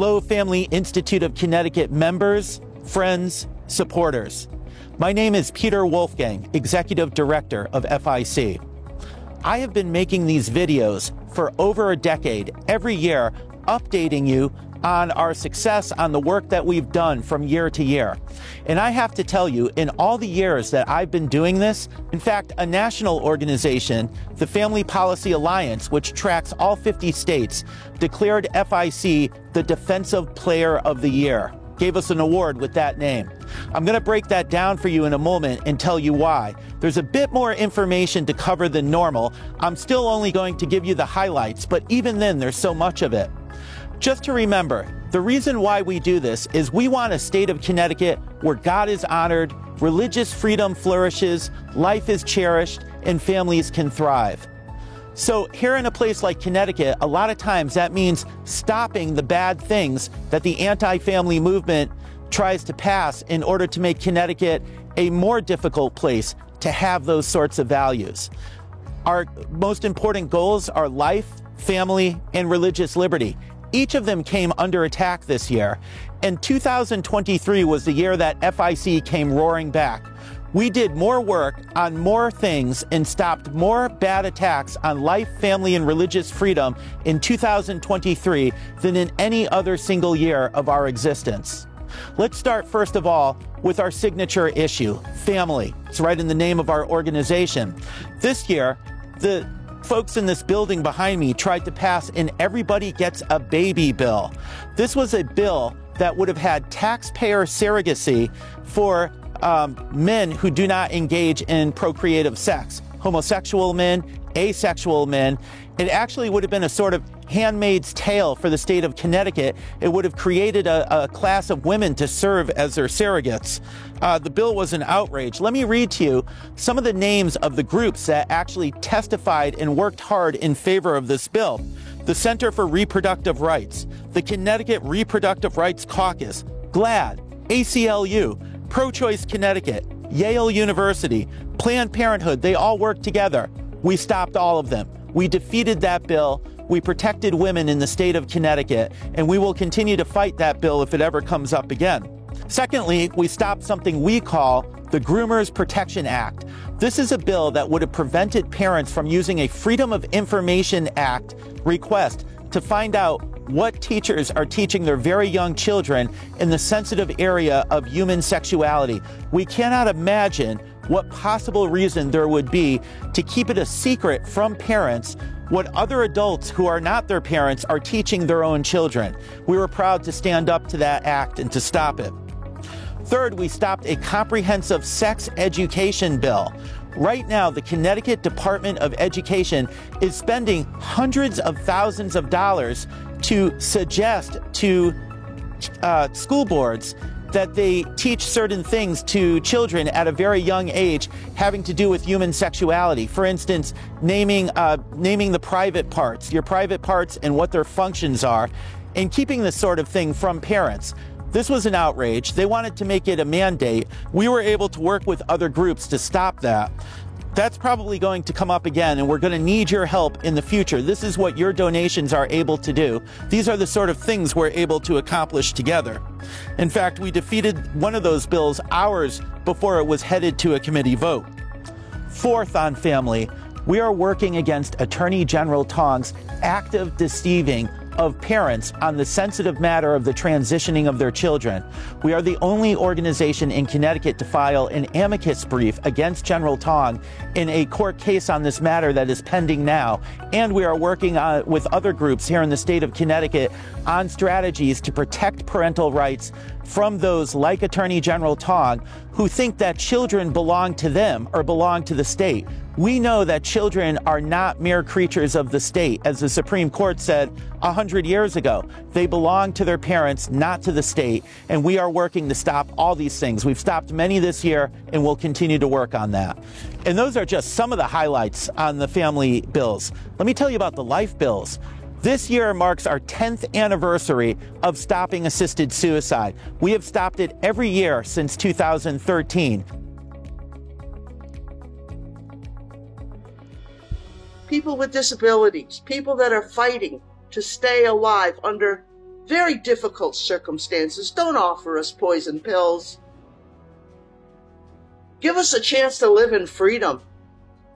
Hello, Family Institute of Connecticut members, friends, supporters. My name is Peter Wolfgang, Executive Director of FIC. I have been making these videos for over a decade, every year, updating you on our success, on the work that we've done from year to year. And I have to tell you, in all the years that I've been doing this, in fact, a national organization, the Family Policy Alliance, which tracks all 50 states, declared FIC the Defensive Player of the Year, gave us an award with that name. I'm going to break that down for you in a moment and tell you why. There's a bit more information to cover than normal. I'm still only going to give you the highlights, but even then, there's so much of it. Just to remember, the reason why we do this is we want a state of Connecticut where God is honored, religious freedom flourishes, life is cherished, and families can thrive. So here in a place like Connecticut, a lot of times that means stopping the bad things that the anti-family movement tries to pass in order to make Connecticut a more difficult place to have those sorts of values. Our most important goals are life, family, and religious liberty. Each of them came under attack this year, and 2023 was the year that FIC came roaring back. We did more work on more things and stopped more bad attacks on life, family, and religious freedom in 2023 than in any other single year of our existence. Let's start, first of all, with our signature issue, family. It's right in the name of our organization. This year, the folks in this building behind me tried to pass an Everybody Gets a Baby bill. This was a bill that would have had taxpayer surrogacy for men who do not engage in procreative sex, homosexual men, asexual men. It actually would have been a sort of Handmaid's Tale for the state of Connecticut. It would have created a class of women to serve as their surrogates. The bill was an outrage. Let me read to you some of the names of the groups that actually testified and worked hard in favor of this bill. The Center for Reproductive Rights, the Connecticut Reproductive Rights Caucus, GLAAD, ACLU, Pro-Choice Connecticut, Yale University, Planned Parenthood. They all worked together. We stopped all of them. We defeated that bill. We protected women in the state of Connecticut, and we will continue to fight that bill if it ever comes up again. Secondly, we stopped something we call the Groomers Protection Act. This is a bill that would have prevented parents from using a Freedom of Information Act request to find out what teachers are teaching their very young children in the sensitive area of human sexuality. We cannot imagine what possible reason there would be to keep it a secret from parents what other adults who are not their parents are teaching their own children. We were proud to stand up to that act and to stop it. Third, we stopped a comprehensive sex education bill. Right now, the Connecticut Department of Education is spending hundreds of thousands of dollars to suggest to school boards that they teach certain things to children at a very young age having to do with human sexuality. For instance, naming the private parts, your private parts and what their functions are, and keeping this sort of thing from parents. This was an outrage. They wanted to make it a mandate. We were able to work with other groups to stop that. That's probably going to come up again, and we're going to need your help in the future. This is what your donations are able to do. These are the sort of things we're able to accomplish together. In fact, we defeated one of those bills hours before it was headed to a committee vote. Fourth, on family, we are working against Attorney General Tong's active deceiving of parents on the sensitive matter of the transitioning of their children. We are the only organization in Connecticut to file an amicus brief against General Tong in a court case on this matter that is pending now. And we are working with other groups here in the state of Connecticut on strategies to protect parental rights from those like Attorney General Tong who think that children belong to them or belong to the state. We know that children are not mere creatures of the state, as the Supreme Court said 100 years ago. They belong to their parents, not to the state, and we are working to stop all these things. We've stopped many this year, and we'll continue to work on that. And those are just some of the highlights on the family bills. Let me tell you about the life bills. This year marks our 10th anniversary of stopping assisted suicide. We have stopped it every year since 2013. People with disabilities, people that are fighting to stay alive under very difficult circumstances. Don't offer us poison pills. Give us a chance to live in freedom.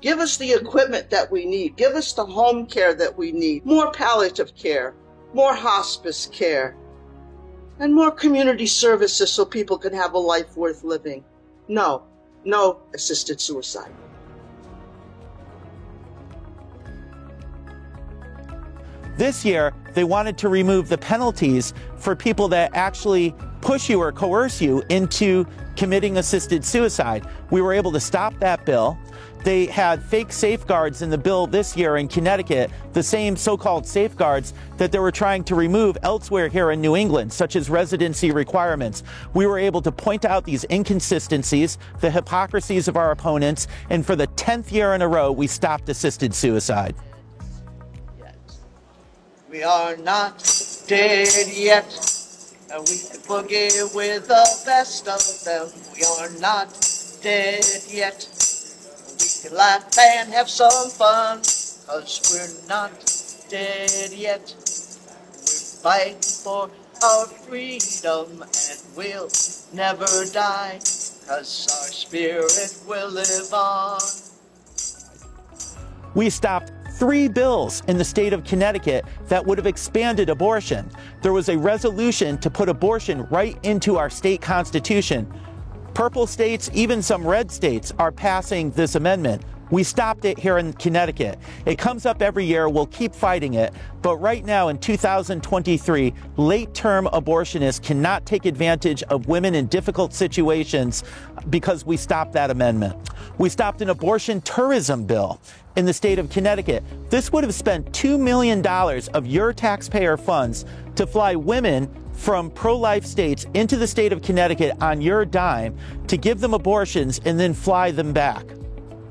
Give us the equipment that we need. Give us the home care that we need. More palliative care, more hospice care, and more community services so people can have a life worth living. No assisted suicide. This year, they wanted to remove the penalties for people that actually push you or coerce you into committing assisted suicide. We were able to stop that bill. They had fake safeguards in the bill this year in Connecticut, the same so-called safeguards that they were trying to remove elsewhere here in New England, such as residency requirements. We were able to point out these inconsistencies, the hypocrisies of our opponents, and for the 10th year in a row, we stopped assisted suicide. We are not dead yet, and we can boogie with the best of them. We are not dead yet. We can laugh and have some fun, 'cause we're not dead yet. We're fighting for our freedom, and we'll never die, 'cause our spirit will live on. We stopped 3 bills in the state of Connecticut that would have expanded abortion. There was a resolution to put abortion right into our state constitution. Purple states, even some red states, are passing this amendment. We stopped it here in Connecticut. It comes up every year. We'll keep fighting it. But right now in 2023, late-term abortionists cannot take advantage of women in difficult situations because we stopped that amendment. We stopped an abortion tourism bill in the state of Connecticut. This would have spent $2 million of your taxpayer funds to fly women from pro-life states into the state of Connecticut on your dime to give them abortions and then fly them back.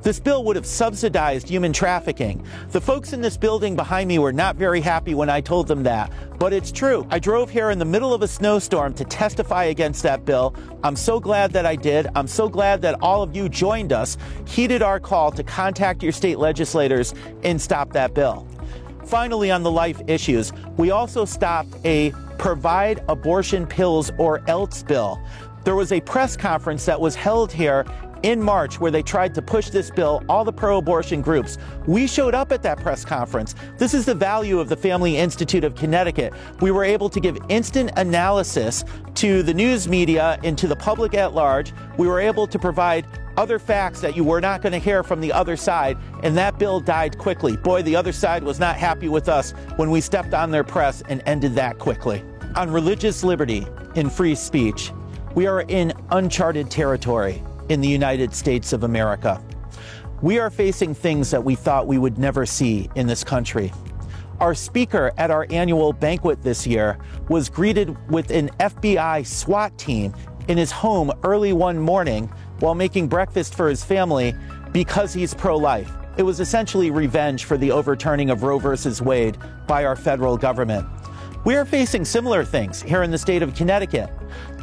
This bill would have subsidized human trafficking. The folks in this building behind me were not very happy when I told them that, but it's true. I drove here in the middle of a snowstorm to testify against that bill. I'm so glad that I did. I'm so glad that all of you joined us, heeded our call to contact your state legislators and stop that bill. Finally, on the life issues, we also stopped a Provide Abortion Pills or Else bill. There was a press conference that was held here in March where they tried to push this bill, all the pro-abortion groups. We showed up at that press conference. This is the value of the Family Institute of Connecticut. We were able to give instant analysis to the news media and to the public at large. We were able to provide other facts that you were not going to hear from the other side, and that bill died quickly. Boy, the other side was not happy with us when we stepped on their press and ended that quickly. On religious liberty and free speech, we are in uncharted territory in the United States of America. We are facing things that we thought we would never see in this country. Our speaker at our annual banquet this year was greeted with an FBI SWAT team in his home early one morning while making breakfast for his family because he's pro-life. It was essentially revenge for the overturning of Roe versus Wade by our federal government. We are facing similar things here in the state of Connecticut.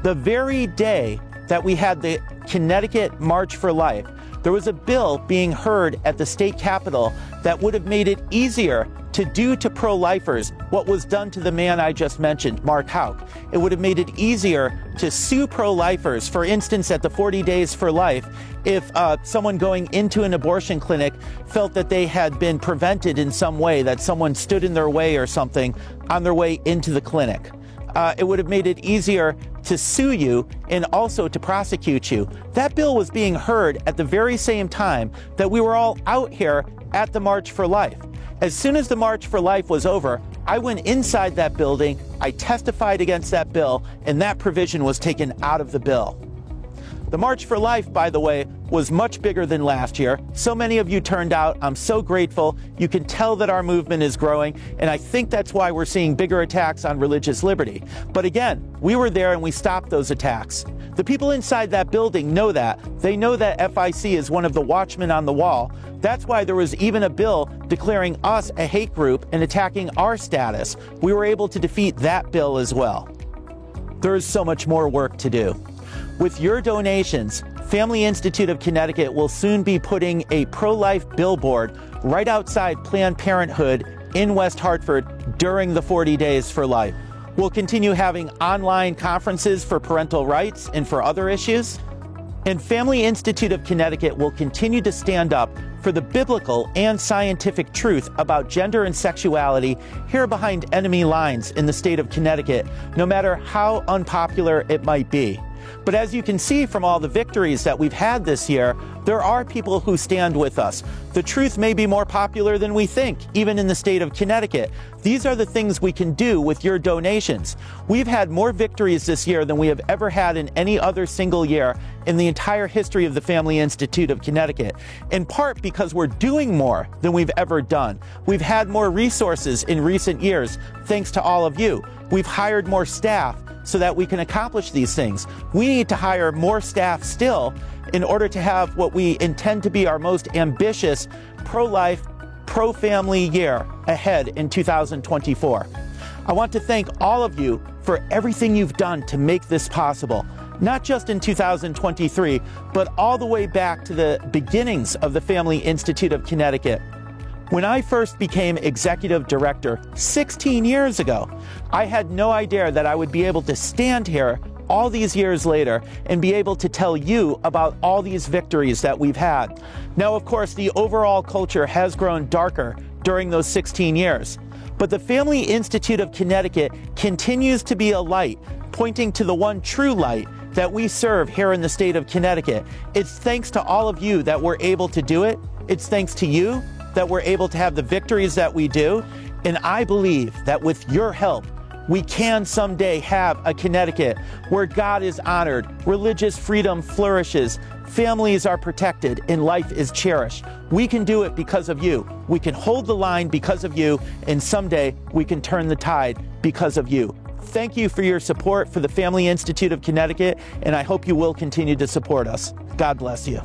The very day that we had the Connecticut March for Life, there was a bill being heard at the state capitol that would have made it easier to do to pro-lifers what was done to the man I just mentioned, Mark Houck. It would have made it easier to sue pro-lifers, for instance, at the 40 Days for Life, if someone going into an abortion clinic felt that they had been prevented in some way, that someone stood in their way or something on their way into the clinic. It would have made it easier to sue you and also to prosecute you. That bill was being heard at the very same time that we were all out here at the March for Life. As soon as the March for Life was over, I went inside that building, I testified against that bill, and that provision was taken out of the bill. The March for Life, by the way, was much bigger than last year. So many of you turned out. I'm so grateful. You can tell that our movement is growing, and I think that's why we're seeing bigger attacks on religious liberty. But again, we were there and we stopped those attacks. The people inside that building know that. They know that FIC is one of the watchmen on the wall. That's why there was even a bill declaring us a hate group and attacking our status. We were able to defeat that bill as well. There is so much more work to do. With your donations, Family Institute of Connecticut will soon be putting a pro-life billboard right outside Planned Parenthood in West Hartford during the 40 Days for Life. We'll continue having online conferences for parental rights and for other issues. And Family Institute of Connecticut will continue to stand up for the biblical and scientific truth about gender and sexuality here behind enemy lines in the state of Connecticut, no matter how unpopular it might be. But as you can see from all the victories that we've had this year, there are people who stand with us. The truth may be more popular than we think, even in the state of Connecticut. These are the things we can do with your donations. We've had more victories this year than we have ever had in any other single year in the entire history of the Family Institute of Connecticut, in part because we're doing more than we've ever done. We've had more resources in recent years, thanks to all of you. We've hired more staff so that we can accomplish these things. We need to hire more staff still in order to have what we intend to be our most ambitious pro-life, pro-family year ahead in 2024. I want to thank all of you for everything you've done to make this possible, not just in 2023, but all the way back to the beginnings of the Family Institute of Connecticut. When I first became executive director 16 years ago, I had no idea that I would be able to stand here all these years later and be able to tell you about all these victories that we've had. Now, of course, the overall culture has grown darker during those 16 years, but the Family Institute of Connecticut continues to be a light, pointing to the one true light that we serve here in the state of Connecticut. It's thanks to all of you that we're able to do it. It's thanks to you that we're able to have the victories that we do. And I believe that with your help, we can someday have a Connecticut where God is honored, religious freedom flourishes, families are protected, and life is cherished. We can do it because of you. We can hold the line because of you, and someday we can turn the tide because of you. Thank you for your support for the Family Institute of Connecticut, and I hope you will continue to support us. God bless you.